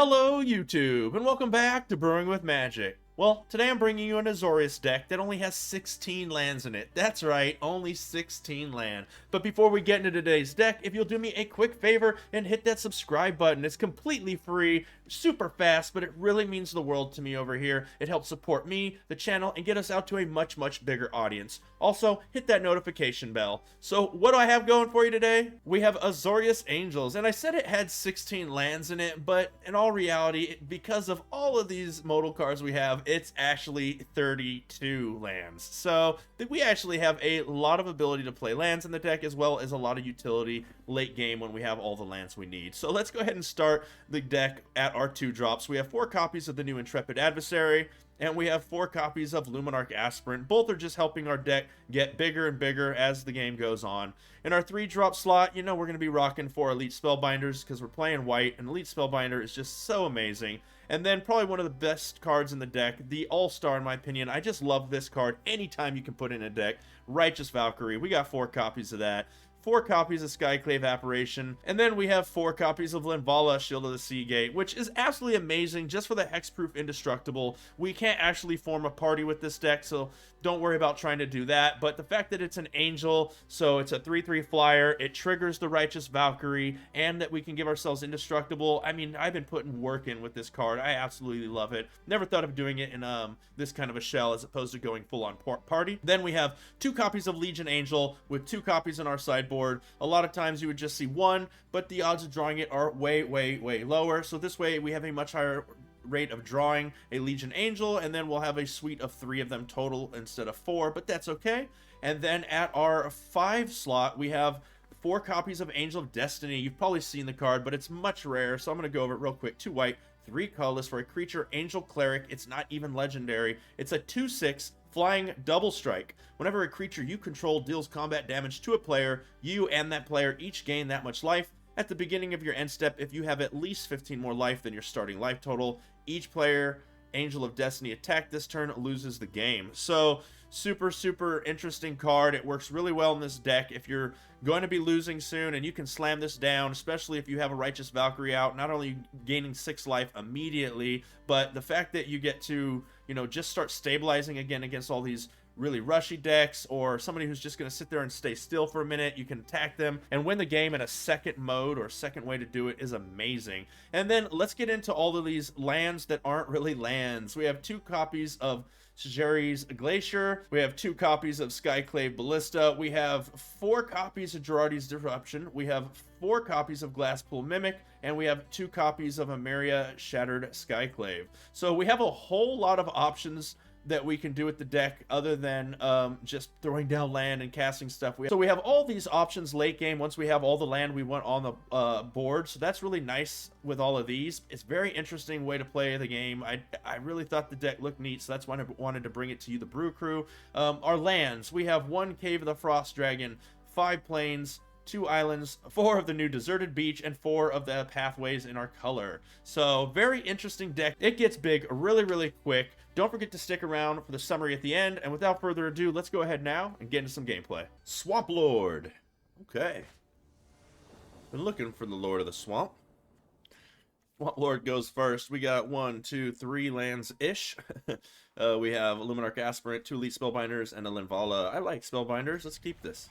Hello YouTube, and welcome back to Brewing with Magic. Well, today I'm bringing you an Azorius deck that only has 16 lands in it. That's right, only 16 land. But before we get into today's deck, if you'll do me a quick favor and hit that subscribe button, it's completely free, super fast, but it really means the world to me over here. It helps support me, the channel, and get us out to a much bigger audience. Also, hit that notification bell. So what do I have going for you today? We have Azorius Angels, and I said it had 16 lands in it, but in all reality, because of all of these modal cards we have, it's actually 32 lands. So we actually have a lot of ability to play lands in the deck, as well as a lot of utility late game when we have all the lands we need. So let's go ahead and start the deck at our 2 drops. We have 4 copies of the new Intrepid Adversary, and we have 4 copies of Luminarch Aspirant. Both are just helping our deck get bigger and bigger as the game goes on. In our 3-drop slot, you know we're going to be rocking 4 Elite Spellbinders because we're playing white, and Elite Spellbinder is just so amazing. And then probably one of the best cards in the deck, the All-Star in my opinion. I just love this card anytime you can put in a deck. Righteous Valkyrie. We got 4 copies of that. 4 copies of Skyclave Apparition, and then we have 4 copies of Linvala, Shield of the Sea Gate, which is absolutely amazing just for the hexproof indestructible. We can't actually form a party with this deck, so don't worry about trying to do that, but the fact that it's an angel, so it's a 3/3 flyer, it triggers the Righteous Valkyrie, and that we can give ourselves indestructible. I mean, I've been putting work in with this card. I absolutely love it. Never thought of doing it in this kind of a shell as opposed to going full-on party. Then we have 2 copies of Legion Angel with 2 copies in our sideboard. A lot of times you would just see 1, but the odds of drawing it are way lower. So this way we have a much higher rate of drawing a Legion Angel, and then we'll have a suite of 3 of them total instead of 4, but that's okay. And then at our 5 slot, we have 4 copies of Angel of Destiny. You've probably seen the card, but it's much rare, so I'm going to go over it real quick. 2 white, 3 colorless for a creature, Angel Cleric. It's not even legendary. It's a 2/6 flying double strike. Whenever a creature you control deals combat damage to a player, you and that player each gain that much life. At the beginning of your end step, if you have at least 15 more life than your starting life total, each player Angel of Destiny attack this turn loses the game. So super interesting card. It works really well in this deck if you're going to be losing soon, and you can slam this down, especially if you have a Righteous Valkyrie out. Not only gaining 6 life immediately, but the fact that you get to, you know, just start stabilizing again against all these really rushy decks, or somebody who's just going to sit there and stay still for a minute. You can attack them and win the game in a second mode, or a second way to do it is amazing. And then let's get into all of these lands that aren't really lands. We have 2 copies of Shigeri's Glacier. We have 2 copies of Skyclave Ballista. We have 4 copies of Girardi's Disruption. We have 4 copies of Glasspool Mimic, and we have 2 copies of Emeria Shattered Skyclave. So we have a whole lot of options that we can do with the deck other than just throwing down land and casting stuff. So we have all these options late game once we have all the land we want on the board. So that's really nice with all of these. It's a very interesting way to play the game. I really thought the deck looked neat, so that's why I wanted to bring it to you, the Brew Crew. Our lands, we have 1 Cave of the Frost Dragon, 5 plains, 2 islands, 4 of the new Deserted Beach, and 4 of the pathways in our color. So very interesting deck. It gets big really quick. Don't forget to stick around for the summary at the end, and without further ado, let's go ahead now and get into some gameplay. Swamp Lord. Okay. Been looking for the Lord of the Swamp. Swamp Lord goes first. We got 1, 2, 3 lands-ish. We have a Luminarch Aspirant, 2 Elite Spellbinders, and a Linvala. I like Spellbinders. Let's keep this.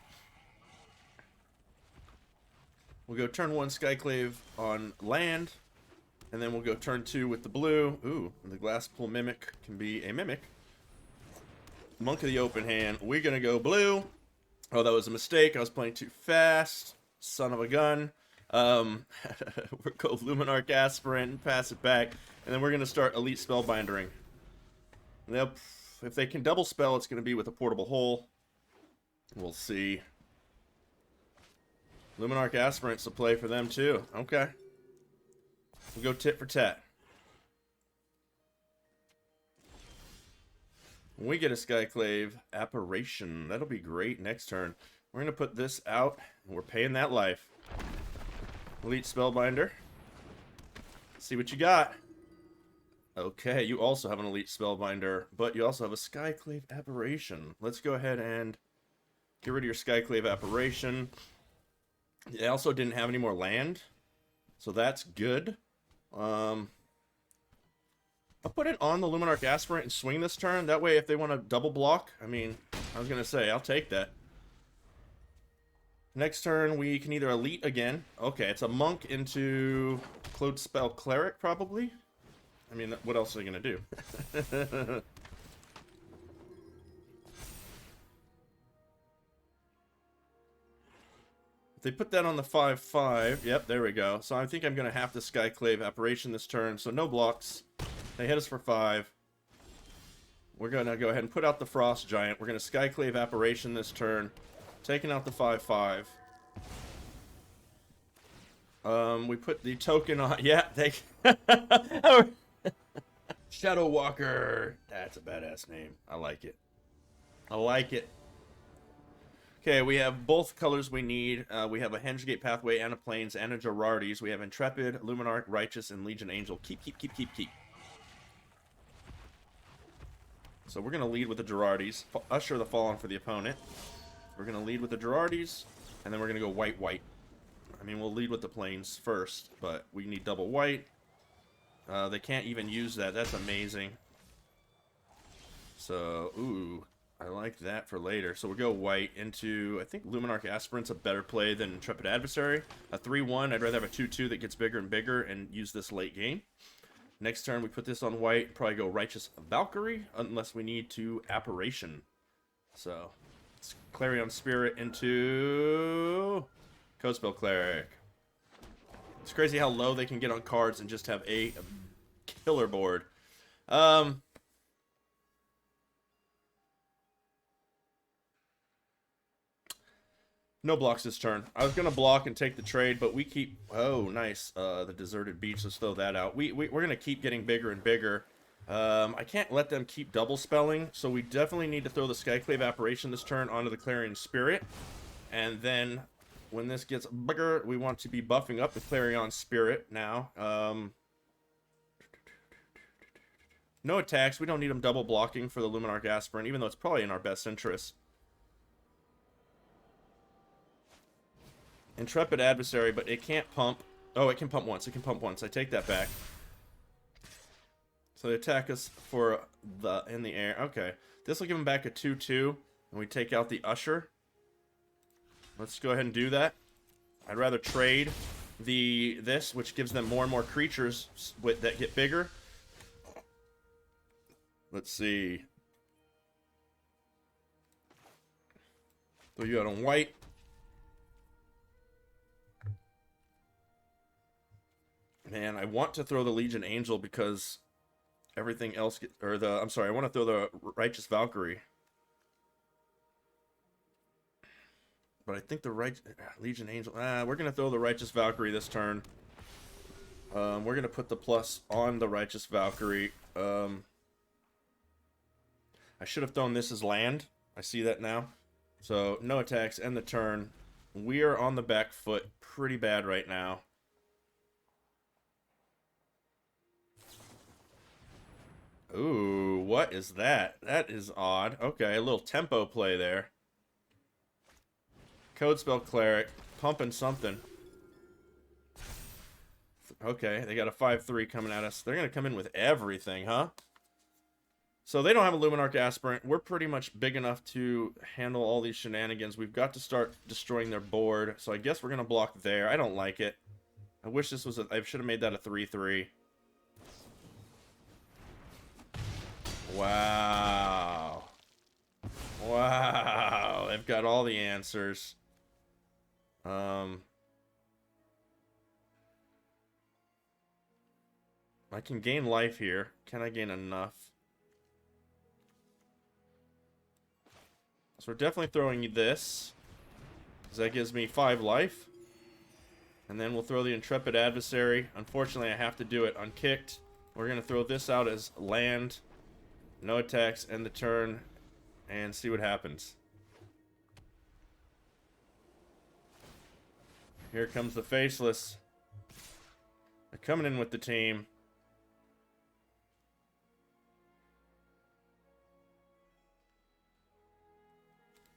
We'll go turn 1 Skyclave on land, and then we'll go turn 2 with the blue. Ooh, the Glasspool Mimic can be a Mimic. Monk of the Open Hand. We're going to go blue. Oh, that was a mistake. I was playing too fast. Son of a gun. We'll go Luminarch Aspirant and pass it back, and then we're going to start Elite Spellbindering. Yep. If they can double spell, it's going to be with a Portable Hole. We'll see. Luminarch Aspirant's a play for them too. Okay. We'll go tit for tat. When we get a Skyclave Apparition, that'll be great next turn. We're going to put this out, and we're paying that life. Elite Spellbinder. See what you got. Okay, you also have an Elite Spellbinder, but you also have a Skyclave Apparition. Let's go ahead and get rid of your Skyclave Apparition. They also didn't have any more land, so that's good. I'll put it on the Luminarch Aspirant and swing this turn. That way, if they want to double block, I mean, I was going to say, I'll take that. Next turn, we can either Elite again. Okay, it's a Monk into Cloud Spell Cleric, probably. I mean, what else are they going to do? If they put that on the 5/5, yep, there we go. So I think I'm going to have to Skyclave Apparition this turn, so no blocks. They hit us for 5. We're going to go ahead and put out the Frost Giant. We're going to Skyclave Apparition this turn, taking out the 5/5. We put the token on. Yeah, they. Shadow Walker. That's a badass name. I like it. I like it. Okay, we have both colors we need. We have a Hengegate Pathway and a Plains and a Gerardes. We have Intrepid, Luminarch, Righteous, and Legion Angel. Keep. So we're going to lead with the Gerardes. Usher the Fallen for the opponent. We're going to lead with the Gerardes, and then we're going to go white. I mean, we'll lead with the Plains first, but we need double white. They can't even use that. That's amazing. So, ooh, I like that for later. So we'll go white into, I think Luminarch Aspirant's a better play than Intrepid Adversary. A 3/1, I'd rather have a 2/2 that gets bigger and bigger and use this late game. Next turn, we put this on white. Probably go Righteous Valkyrie, unless we need to Apparition. So, it's Clarion Spirit into Cospell Cleric. It's crazy how low they can get on cards and just have a killer board. No blocks this turn. I was going to block and take the trade, but we keep... Oh, nice. The Deserted Beach. Let's throw that out. We're going to keep getting bigger and bigger. I can't let them keep double spelling, so we definitely need to throw the Skyclave Apparition this turn onto the Clarion Spirit. And then, when this gets bigger, we want to be buffing up the Clarion Spirit now. No attacks. We don't need them double blocking for the Luminarch Aspirant, even though it's probably in our best interest. Intrepid Adversary, but it can't pump. Oh, it can pump once. It can pump once. I take that back. So they attack us for the in the air. Okay. This will give them back a 2/2, and we take out the Usher. Let's go ahead and do that. I'd rather trade this, which gives them more and more creatures that get bigger. Let's see. Throw you out on white. Man, I want to throw the Legion Angel because everything else I'm sorry, I want to throw the Righteous Valkyrie. But I think the Legion Angel, we're going to throw the Righteous Valkyrie this turn. We're going to put the plus on the Righteous Valkyrie. I should have thrown this as land. I see that now. So, no attacks, end the turn. We are on the back foot pretty bad right now. Ooh, what is that? That is odd. Okay, a little tempo play there. Codespell Cleric, pumping something. Okay, they got a 5/3 coming at us. They're going to come in with everything, huh? So they don't have a Luminarch Aspirant. We're pretty much big enough to handle all these shenanigans. We've got to start destroying their board. So I guess we're going to block there. I don't like it. I wish this was I should have made that a 3/3. Wow. Wow. They've got all the answers. I can gain life here. Can I gain enough? So we're definitely throwing this, because that gives me 5 life. And then we'll throw the Intrepid Adversary. Unfortunately, I have to do it unkicked. We're going to throw this out as land. No attacks, end the turn, and see what happens. Here comes the Faceless. They're coming in with the team.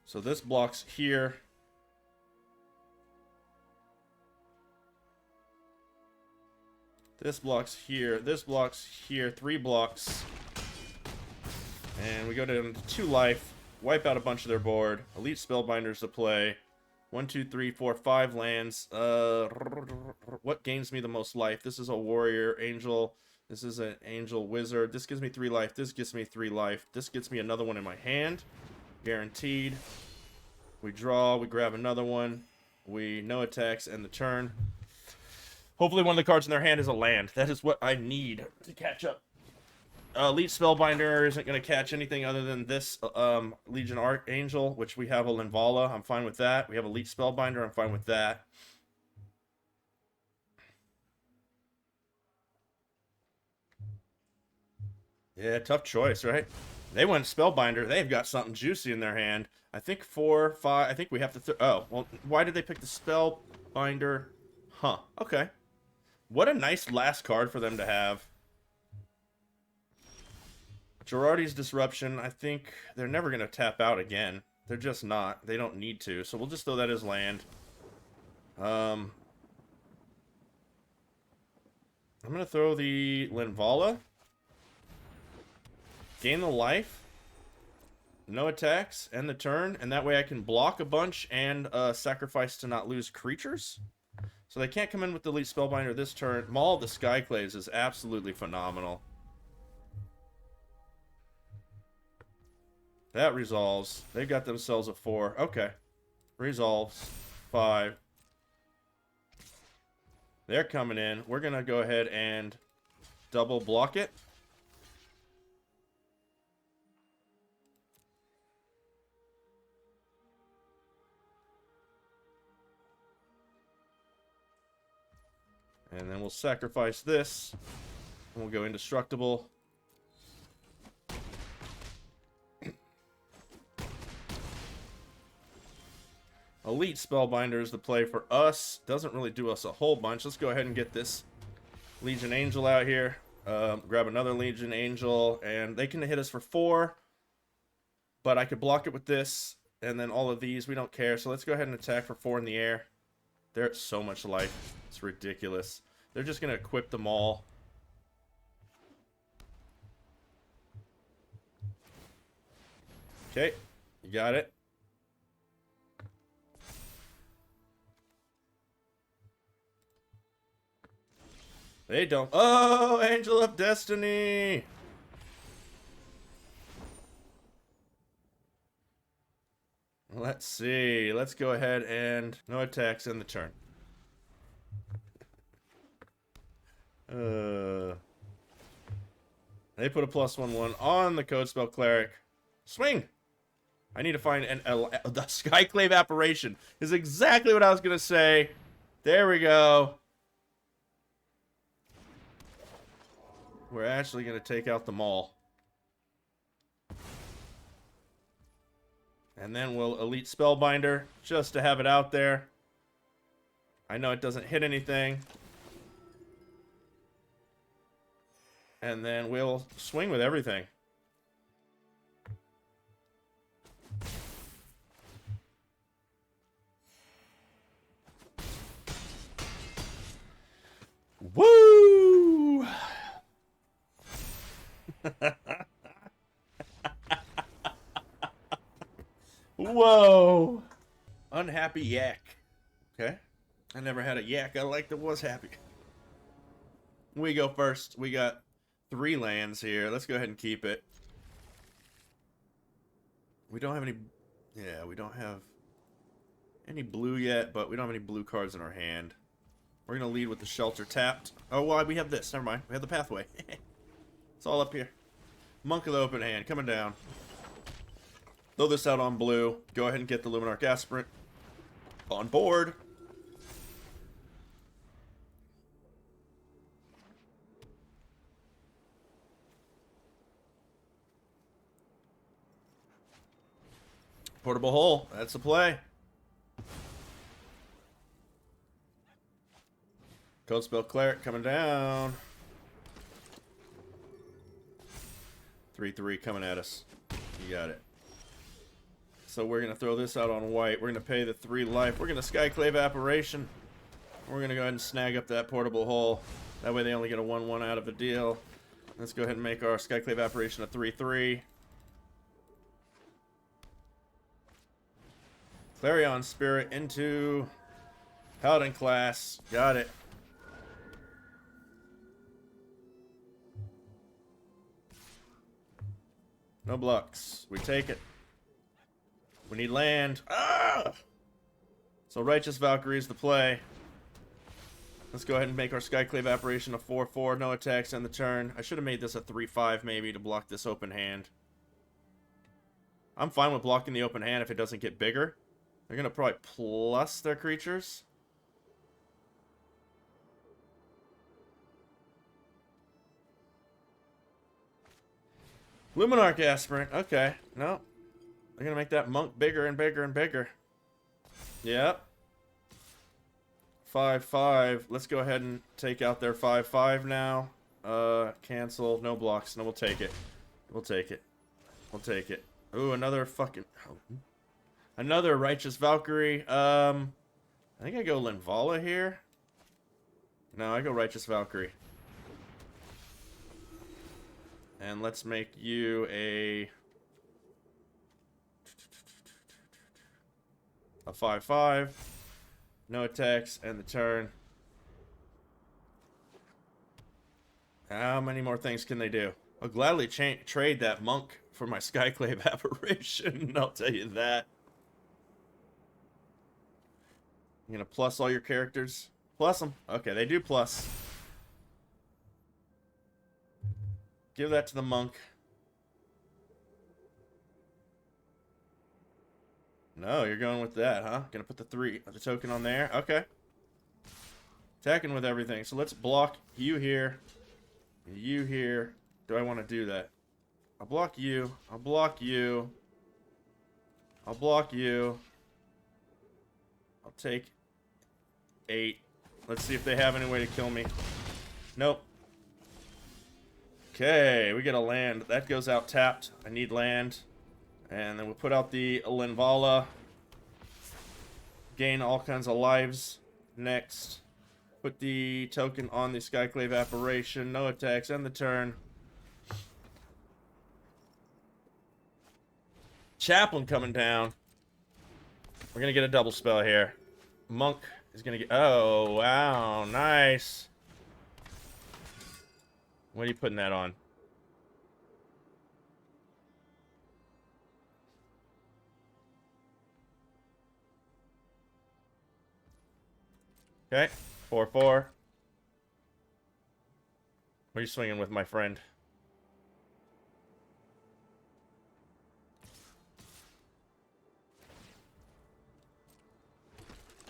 So this blocks here. This blocks here. This blocks here. 3 blocks. And we go down to 2 life. Wipe out a bunch of their board. Elite Spellbinders to play. 1, 2, 3, 4, 5 lands. What gains me the most life? This is a warrior angel. This is an angel wizard. This gives me 3 life. This gives me 3 life. This gets me another one in my hand. Guaranteed. We draw. We grab another one. We no attacks and the turn. Hopefully one of the cards in their hand is a land. That is what I need to catch up. Elite Spellbinder isn't going to catch anything other than this Legion Archangel, which we have a Linvala. I'm fine with that. We have Elite Spellbinder. I'm fine with that. Yeah, tough choice, right? They went Spellbinder. They've got something juicy in their hand. I think 4, 5. I think we have to... oh, well, why did they pick the Spellbinder? Huh, okay. What a nice last card for them to have. Girardi's Disruption, I think they're never going to tap out again. They're just not. They don't need to. So we'll just throw that as land. I'm going to throw the Linvala. Gain the life. No attacks. End the turn. And that way I can block a bunch and sacrifice to not lose creatures. So they can't come in with the Elite Spellbinder this turn. Maul of the Skyclaves is absolutely phenomenal. That resolves. They've got themselves a 4. Okay. Resolves. 5. They're coming in. We're going to go ahead and double block it. And then we'll sacrifice this. And we'll go indestructible. Elite Spellbinder is the play for us. Doesn't really do us a whole bunch. Let's go ahead and get this Legion Angel out here. Grab another Legion Angel. And they can hit us for 4. But I could block it with this. And then all of these, we don't care. So let's go ahead and attack for 4 in the air. They're at so much life. It's ridiculous. They're just going to equip them all. Okay. You got it. They don't. Oh, Angel of Destiny. Let's see. Let's go ahead and no attacks in the turn. They put a +1/1 on the Code Spell Cleric. Swing. I need to find the Skyclave Apparition is exactly what I was gonna say. There we go. We're actually going to take out the Maul. And then we'll Elite Spellbinder, just to have it out there. I know it doesn't hit anything. And then we'll swing with everything. Woo! Whoa! Unhappy yak. Okay. I never had a yak I liked that was happy. We go first. We got 3 lands here. Let's go ahead and keep it. We don't have any... yeah, we don't have any blue yet, but we don't have any blue cards in our hand. We're going to lead with the Shelter tapped. Oh, well, we have this. Never mind. We have the Pathway. It's all up here. Monk of the Open Hand coming down. Throw this out on blue. Go ahead and get the Luminarch Aspirant on board. Portable Hole. That's the play. Code Spell Cleric coming down. 3/3 coming at us. You got it. So we're going to throw this out on white. We're going to pay the 3 life. We're going to Skyclave Apparition. We're going to go ahead and snag up that Portable Hole. That way they only get a 1/1 out of a deal. Let's go ahead and make our Skyclave Apparition a 3/3. Clarion Spirit into Paladin class. Got it. No blocks. We take it. We need land. Ah! So Righteous Valkyrie is the play. Let's go ahead and make our Skyclave Apparition a 4/4. No attacks on the turn. I should have made this a 3/5 maybe to block this open hand. I'm fine with blocking the open hand if it doesn't get bigger. They're going to probably plus their creatures. Luminarch Aspirant. Okay. No. They're going to make that monk bigger and bigger and bigger. Yep. 5/5. Let's go ahead and take out their 5/5 now. Cancel. No blocks. No, we'll take it. We'll take it. We'll take it. Ooh, another fucking... Oh. Another Righteous Valkyrie. I think I go Linvala here. No, I go Righteous Valkyrie. And let's make you a 5/5. No attacks, and the turn. How many more things can they do? I'll gladly trade that monk for my Skyclave Apparition. I'll tell you that. You gonna plus all your characters? Plus them. Okay, they do plus. Give that to the monk. No, you're going with that, huh? Gonna put the token on there. Okay. Attacking with everything. So let's block you here. You here. Do I want to do that? I'll block you. I'll block you. I'll block you. I'll take 8. Let's see if they have any way to kill me. Nope. Okay, we get a land. That goes out tapped. I need land. And then we'll put out the Linvala. Gain all kinds of lives. Next. Put the token on the Skyclave Apparition. No attacks. End the turn. Chaplain coming down. We're going to get a double spell here. Monk is going to get... Oh, wow. Nice. What are you putting that on? Okay. 4/4. What are you swinging with, my friend?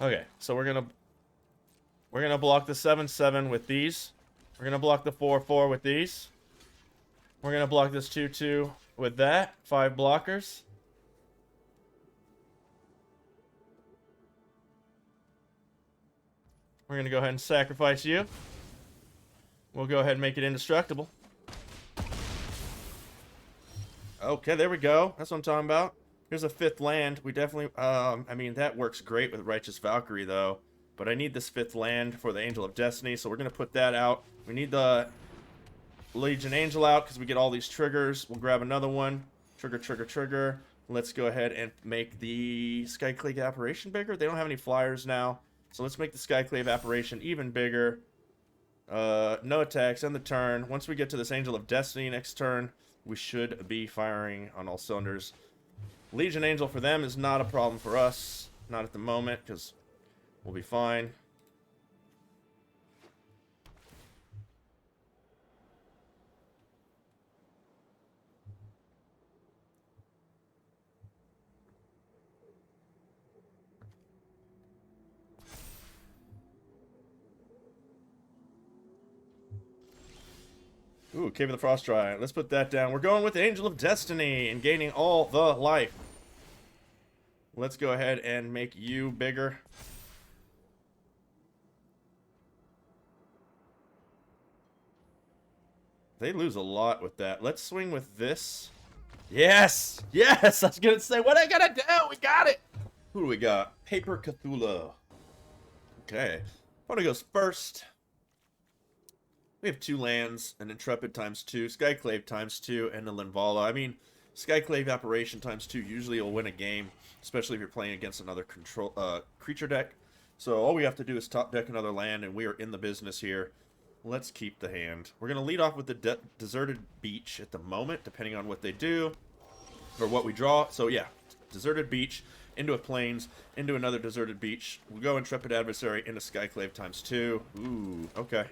Okay, so we're gonna block the 7/7 with these. We're gonna block the 4/4 with these. We're gonna block this 2/2 with that. 5 blockers. We're gonna go ahead and sacrifice you. We'll go ahead and make it indestructible. Okay, there we go. That's what I'm talking about. Here's a 5th land. We definitely, I mean, that works great with Righteous Valkyrie, though. But I need this 5th land for the Angel of Destiny, so we're going to put that out. We need the Legion Angel out, because we get all these triggers. We'll grab another one. Trigger, trigger, trigger. Let's go ahead and make the Skyclave Apparition bigger. They don't have any flyers now, so let's make the Skyclave Apparition even bigger. No attacks, end the turn. Once we get to this Angel of Destiny next turn, we should be firing on all cylinders. Legion Angel for them is not a problem for us. Not at the moment, because we'll be fine. Ooh, Cave of the Frost Giant. Let's put that down. We're going with the Angel of Destiny and gaining all the life. Let's go ahead and make you bigger. They lose a lot with that. Let's swing with this. Yes! Yes! I was going to say, what I gotta do? We got it! Who do we got? Paper Cthulhu. Okay. Opponent goes first. We have 2 lands, an Intrepid ×2, Skyclave ×2, and a Linvala. I mean, Skyclave Apparition ×2 usually will win a game, especially if you're playing against another creature deck. So all we have to do is top deck another land, and we are in the business here. Let's keep the hand. We're going to lead off with the Deserted Beach at the moment, depending on what they do, or what we draw. So yeah, Deserted Beach, into a Plains, into another Deserted Beach. We'll go Intrepid Adversary, into Skyclave ×2. Ooh, okay.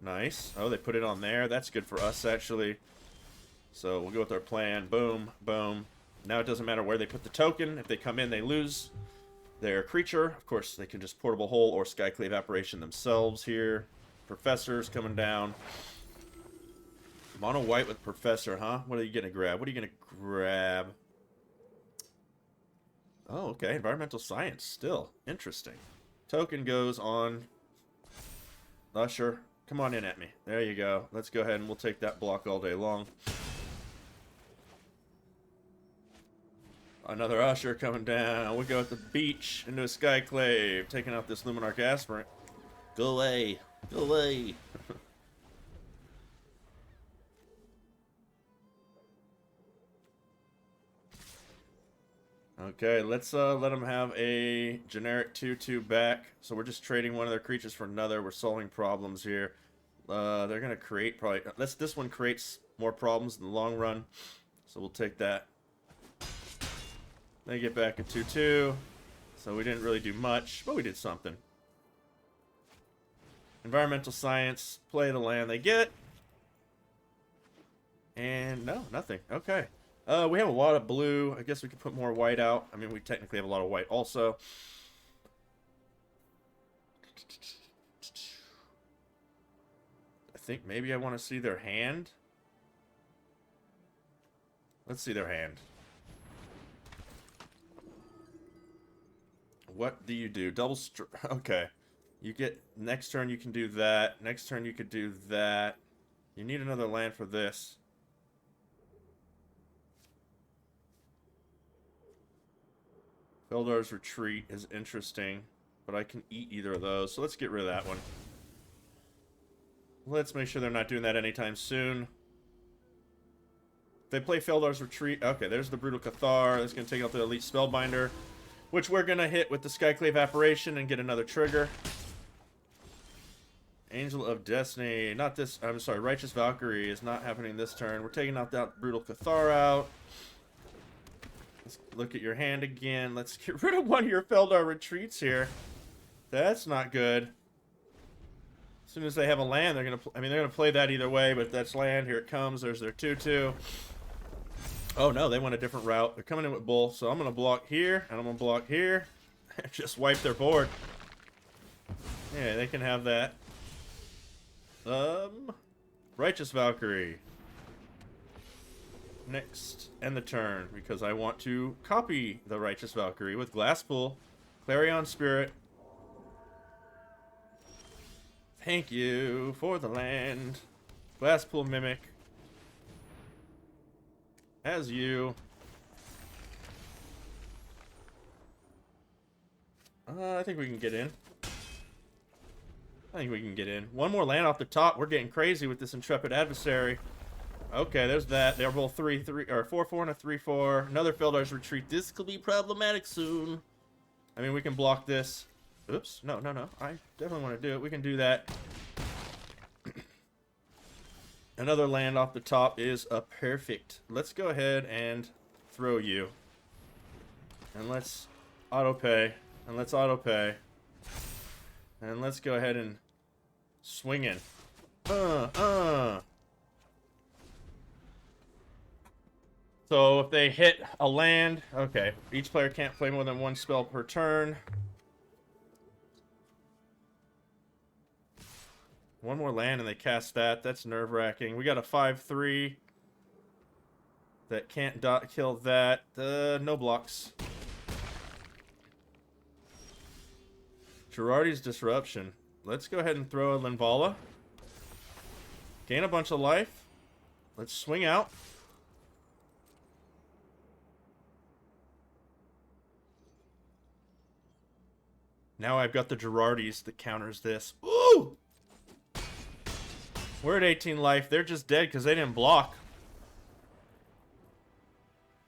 Nice. Oh, they put it on there. That's good for us, actually. So we'll go with our plan. Boom, boom. Now it doesn't matter where they put the token. If they come in, they lose their creature. Of course, they can just Portable Hole or Skyclave Apparition themselves here. Professor's coming down. Mono white with Professor, huh? What are you going to grab? What are you going to grab? Oh, okay. Environmental Science still. Interesting. Token goes on Usher. Come on in at me. There you go. Let's go ahead and we'll take that block all day long. Another Usher coming down. We go at the beach into a Skyclave, taking out this Luminarch Aspirant. Go away. Go away. Okay, let's let them have a generic 2/2 back. So we're just trading one of their creatures for another. We're solving problems here. They're gonna create probably. This one creates more problems in the long run. So we'll take that. They get back a 2/2. So we didn't really do much, but we did something. Environmental Science. Play the land they get. And no, nothing. Okay. We have a lot of blue. I guess we could put more white out. I mean, we technically have a lot of white also. I think maybe I want to see their hand. Let's see their hand. What do you do? Okay. You get... Next turn you can do that. Next turn you could do that. You need another land for this. Feldar's Retreat is interesting, but I can eat either of those, so let's get rid of that one. Let's make sure they're not doing that anytime soon. If they play Feldar's Retreat, okay, there's the Brutal Cathar. That's going to take out the Elite Spellbinder, which we're going to hit with the Skyclave Apparition and get another trigger. Angel of Destiny, not this, I'm sorry, Righteous Valkyrie is not happening this turn. We're taking out that Brutal Cathar out. Let's look at your hand again. Let's get rid of one of your Feldar Retreats here. That's not good. As soon as they have a land, they're gonna. I mean, they're gonna play that either way. But that's land. Here it comes. There's their 2/2. Oh no, they went a different route. They're coming in with both. So I'm gonna block here and I'm gonna block here. Just wipe their board. Yeah, they can have that. Righteous Valkyrie. Next, end the turn, because I want to copy the Righteous Valkyrie with Glasspool, Clarion Spirit. Thank you for the land. Glasspool Mimic. As you. I think we can get in. I think we can get in. One more land off the top. We're getting crazy with this Intrepid Adversary. Okay, there's that. They're both 3/3 or 4/4 and a 3/4. Another Feldar's Retreat. This could be problematic soon. I mean, we can block this. Oops. No. I definitely want to do it. We can do that. Another land off the top is a perfect. Let's go ahead and throw you. And let's auto pay. And let's auto pay. And let's go ahead and swing in. So if they hit a land, okay, each player can't play more than one spell per turn. One more land and they cast that. That's nerve-wracking. We got a 5/3 that can't kill that. No blocks. Girardi's Disruption. Let's go ahead and throw a Linvala. Gain a bunch of life. Let's swing out. Now I've got the Girardis that counters this. Ooh! We're at 18 life. They're just dead because they didn't block.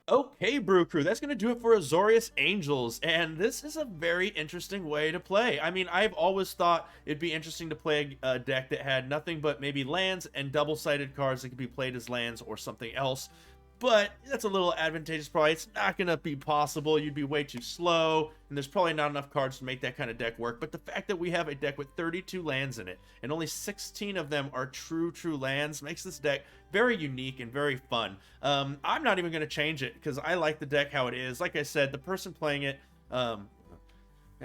Okay, Brew Crew, that's going to do it for Azorius Angels, and this is a very interesting way to play. I mean, I've always thought it'd be interesting to play a deck that had nothing but maybe lands and double-sided cards that could be played as lands or something else, but that's a little advantageous probably. It's not going to be possible. You'd be way too slow, and there's probably not enough cards to make that kind of deck work, but the fact that we have a deck with 32 lands in it, and only 16 of them are true lands, makes this deck very unique and very fun. I'm not even going to change it, because I like the deck how it is. Like I said, the person playing it,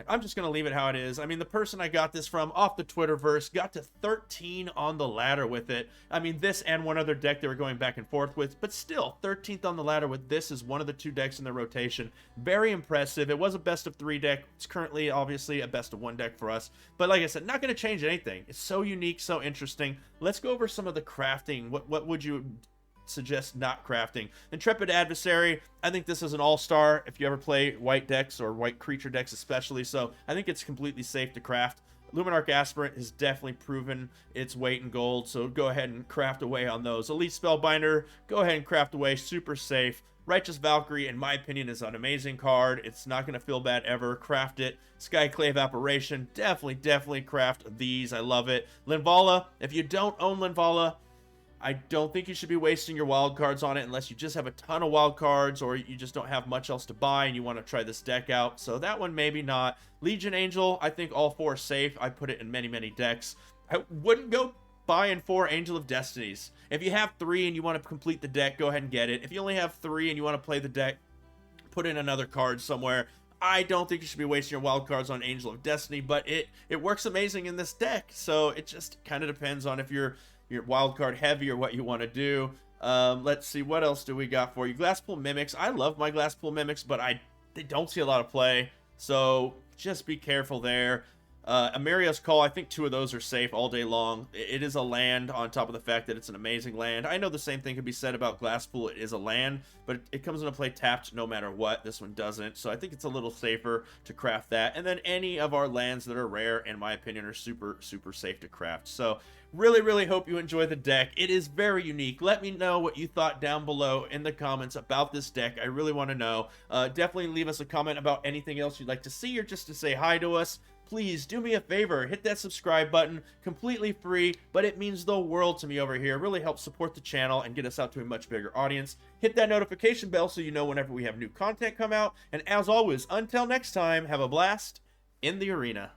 I'm just going to leave it how it is. I mean, the person I got this from off the Twitterverse got to 13 on the ladder with it. I mean, this and one other deck they were going back and forth with, but still, 13th on the ladder with this is one of the 2 decks in the rotation. Very impressive. It was a best of 3 deck. It's currently, obviously, a best of 1 deck for us. But like I said, not going to change anything. It's so unique, so interesting. Let's go over some of the crafting. What would you suggest not crafting? Intrepid Adversary, I think this is an all-star if you ever play white decks or white creature decks especially, so I think it's completely safe to craft. Luminarch Aspirant has definitely proven its weight in gold, so go ahead and craft away on those. Elite Spellbinder, go ahead and craft away, super safe. Righteous Valkyrie, in my opinion, is an amazing card. It's not going to feel bad ever. Craft it. Skyclave Apparition, definitely craft these. I love it. Linvala, if you don't own Linvala, I don't think you should be wasting your wild cards on it unless you just have a ton of wild cards or you just don't have much else to buy and you want to try this deck out. So that one maybe not. Legion Angel, I think all 4 are safe. I put it in many decks. I wouldn't go buying 4 Angel of Destinies. If you have 3 and you want to complete the deck, go ahead and get it. If you only have 3 and you want to play the deck, put in another card somewhere. I don't think you should be wasting your wild cards on Angel of Destiny, but it works amazing in this deck. So it just kind of depends on if you're wild card heavy or what you want to do. Let's see, what else do we got for you? Glasspool Mimics. I love my Glasspool Mimics, but they don't see a lot of play, so just be careful there. Ameria's Call, I think 2 of those are safe all day long. It is a land on top of the fact that it's an amazing land. I know the same thing could be said about Glasspool. It is a land, but it comes into play tapped no matter what. This one doesn't, so I think it's a little safer to craft that. And then any of our lands that are rare, in my opinion, are super safe to craft. So really hope you enjoy the deck. It is very unique. Let me know what you thought down below in the comments about this deck. I really want to know. Definitely leave us a comment about anything else you'd like to see or just to say hi to us. Please do me a favor, hit that subscribe button, completely free, but it means the world to me over here. It really helps support the channel and get us out to a much bigger audience. Hit that notification bell so you know whenever we have new content come out. And as always, until next time, have a blast in the arena.